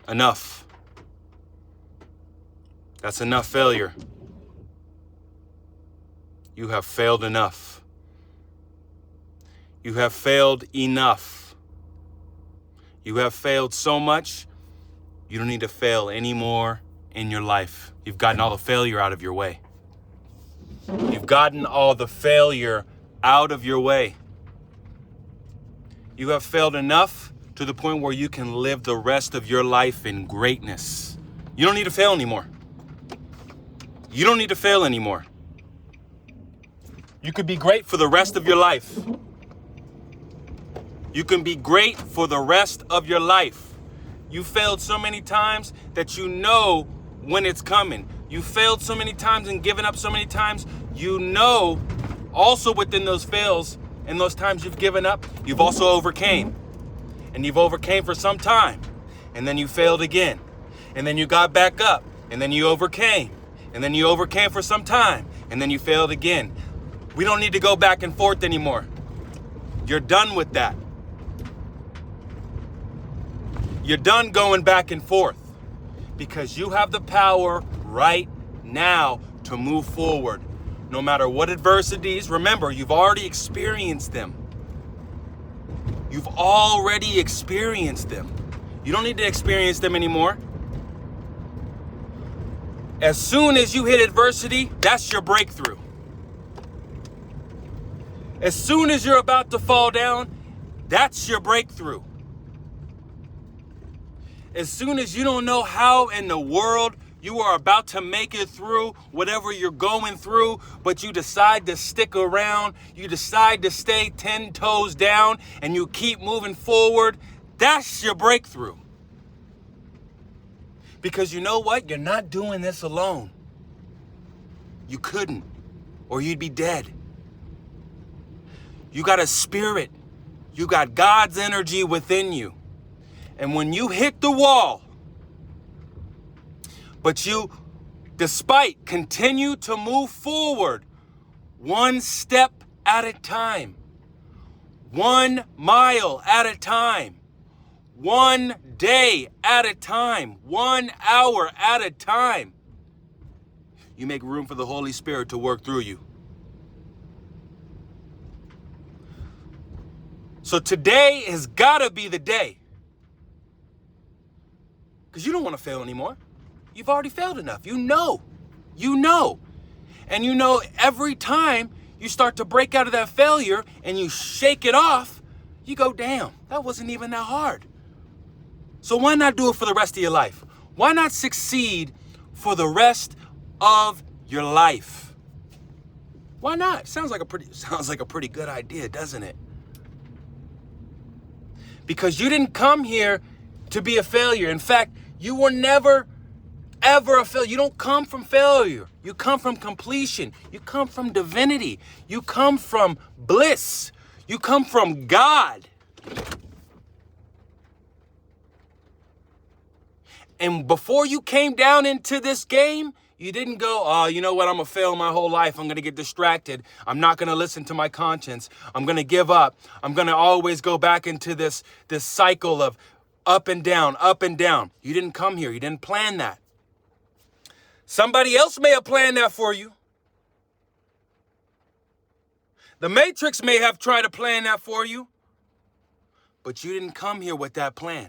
Enough. That's enough failure. You have failed enough. You have failed enough. You have failed so much, you don't need to fail anymore in your life. You've gotten all the failure out of your way. You've gotten all the failure out of your way. You have failed enough to the point where you can live the rest of your life in greatness. You don't need to fail anymore. You don't need to fail anymore. You could be great for the rest of your life. You can be great for the rest of your life. You failed so many times that you know when it's coming. You failed so many times and given up so many times, you know also within those fails and those times you've given up, you've also overcame. And you've overcame for some time. And then you failed again. And then you got back up. And then you overcame. And then you overcame for some time. And then you failed again. We don't need to go back and forth anymore. You're done with that. You're done going back and forth because you have the power right now to move forward. No matter what adversities, remember, you've already experienced them. You've already experienced them. You don't need to experience them anymore. As soon as you hit adversity, that's your breakthrough. As soon as you're about to fall down, that's your breakthrough. As soon as you don't know how in the world you are about to make it through whatever you're going through, but you decide to stick around, you decide to stay 10 toes down, and you keep moving forward, that's your breakthrough. Because you know what? You're not doing this alone. You couldn't, or you'd be dead. You got a spirit. You got God's energy within you. And when you hit the wall, but you, despite, continue to move forward, one step at a time, 1 mile at a time, 1 day at a time, 1 hour at a time, you make room for the Holy Spirit to work through you. So today has got to be the day. Because you don't want to fail anymore. You've already failed enough. You know. And you know every time you start to break out of that failure and you shake it off, you go, damn, that wasn't even that hard. So why not do it for the rest of your life? Why not succeed for the rest of your life? Why not? Sounds like a pretty good idea, doesn't it? Because you didn't come here to be a failure. In fact, you were never, ever a failure. You don't come from failure. You come from completion. You come from divinity. You come from bliss. You come from God. And before you came down into this game, you didn't go, oh, you know what? I'm going to fail my whole life. I'm going to get distracted. I'm not going to listen to my conscience. I'm going to give up. I'm going to always go back into this cycle of up and down, up and down. You didn't come here. You didn't plan that. Somebody else may have planned that for you. The Matrix may have tried to plan that for you. But you didn't come here with that plan.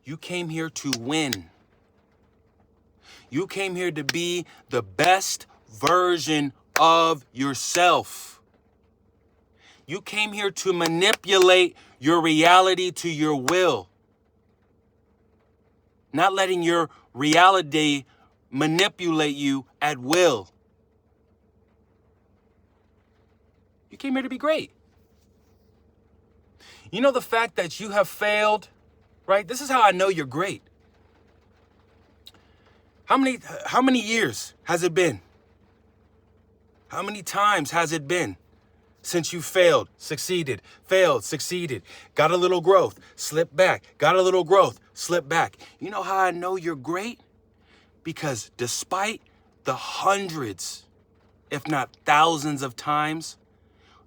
You came here to win. You came here to be the best version of yourself. You came here to manipulate your reality to your will. Not letting your reality manipulate you at will. You came here to be great. You know the fact that you have failed, right? This is how I know you're great. How many years has it been? How many times has it been since you failed, succeeded, got a little growth, slipped back, got a little growth, slipped back? You know how I know you're great? Because despite the hundreds, if not thousands of times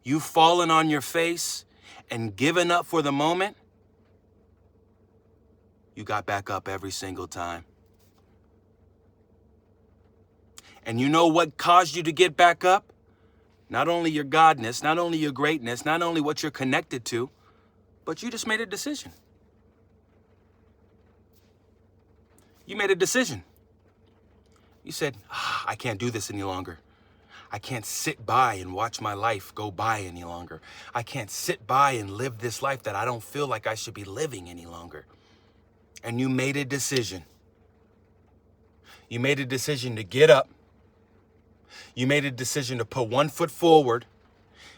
you've fallen on your face and given up for the moment, you got back up every single time. And you know what caused you to get back up? Not only your godness, not only your greatness, not only what you're connected to, but you just made a decision. You made a decision. You said, I can't do this any longer. I can't sit by and watch my life go by any longer. I can't sit by and live this life that I don't feel like I should be living any longer. And you made a decision. You made a decision to get up. You made a decision to put one foot forward.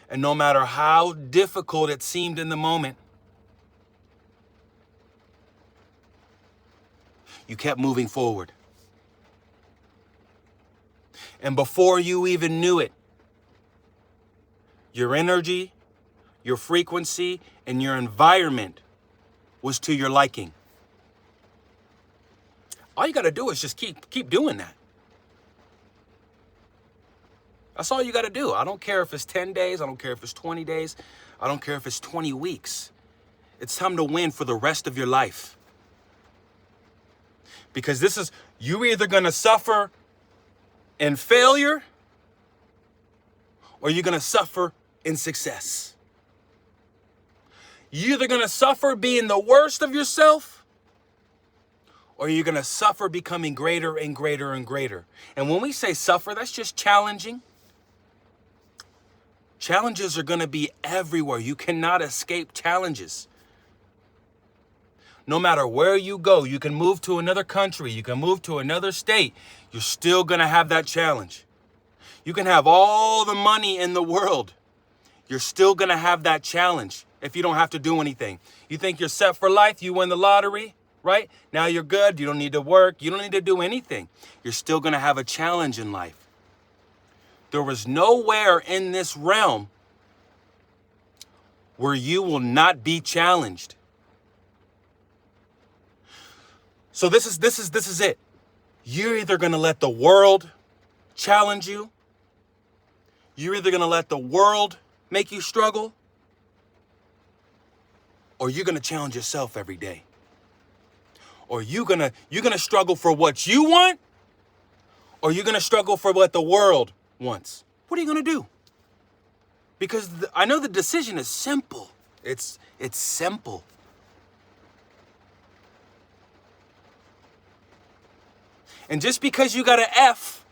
And no matter how difficult it seemed in the moment, you kept moving forward. And before you even knew it, your energy, your frequency, and your environment was to your liking. All you got to do is just keep doing that. That's all you got to do. I don't care if it's 10 days. I don't care if it's 20 days. I don't care if it's 20 weeks. It's time to win for the rest of your life. Because you're either going to suffer in failure or you're going to suffer in success. You're either going to suffer being the worst of yourself or you're going to suffer becoming greater and greater and greater. And when we say suffer, that's just challenging. Challenges are going to be everywhere. You cannot escape challenges. No matter where you go, you can move to another country, you can move to another state, you're still going to have that challenge. You can have all the money in the world. You're still going to have that challenge if you don't have to do anything. You think you're set for life, you win the lottery, right? Now you're good, you don't need to work, you don't need to do anything. You're still going to have a challenge in life. There was nowhere in this realm where you will not be challenged. So this is it. You're either going to let the world challenge you. You're either going to let the world make you struggle, or you're going to challenge yourself every day. Or you're going to struggle for what you want, or you're going to struggle for what the world wants. What are you going to do? Because I know the decision is simple. It's simple. And just because you got an F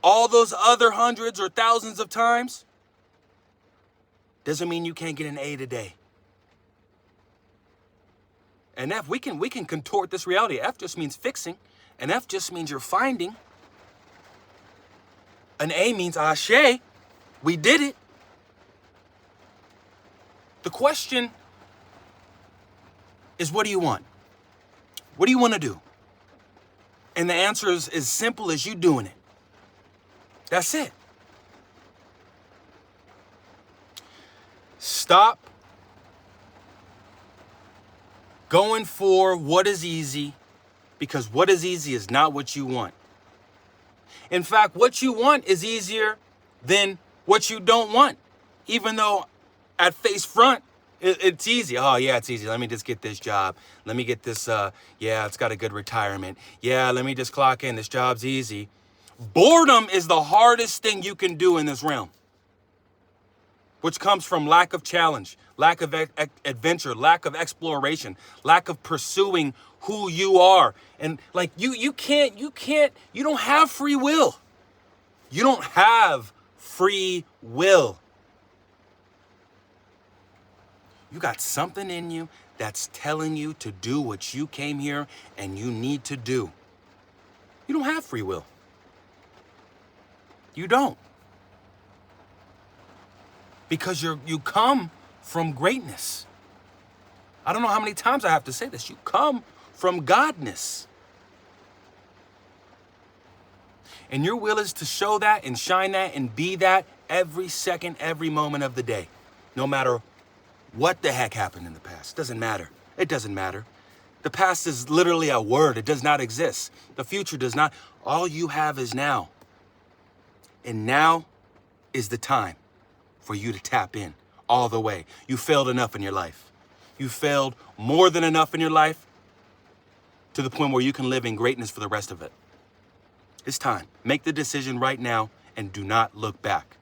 all those other hundreds or thousands of times doesn't mean you can't get an A today. And F, we can contort this reality. F just means fixing. And F just means you're finding. An A means ashe. We did it. The question is, what do you want? What do you want to do? And the answer is as simple as you doing it. That's it. Stop going for what is easy, because what is easy is not what you want. In fact, what you want is easier than what you don't want, even though at face front, it's easy. Oh, yeah, it's easy. Let me just get this job. Let me get this, it's got a good retirement. Yeah, let me just clock in. This job's easy. Boredom is the hardest thing you can do in this realm, which comes from lack of challenge, lack of adventure, lack of exploration, lack of pursuing who you are. And like you don't have free will. You don't have free will. You got something in you that's telling you to do what you came here and you need to do. You don't have free will. You don't. Because you come from greatness. I don't know how many times I have to say this. You come from godness. And your will is to show that and shine that and be that every second, every moment of the day. No matter what the heck happened in the past. Doesn't matter. It doesn't matter. The past is literally a word. It does not exist. The future does not. All you have is now. And now is the time for you to tap in all the way. You failed enough in your life. You failed more than enough in your life. to the point where you can live in greatness for the rest of it. It's time. Make the decision right now and do not look back.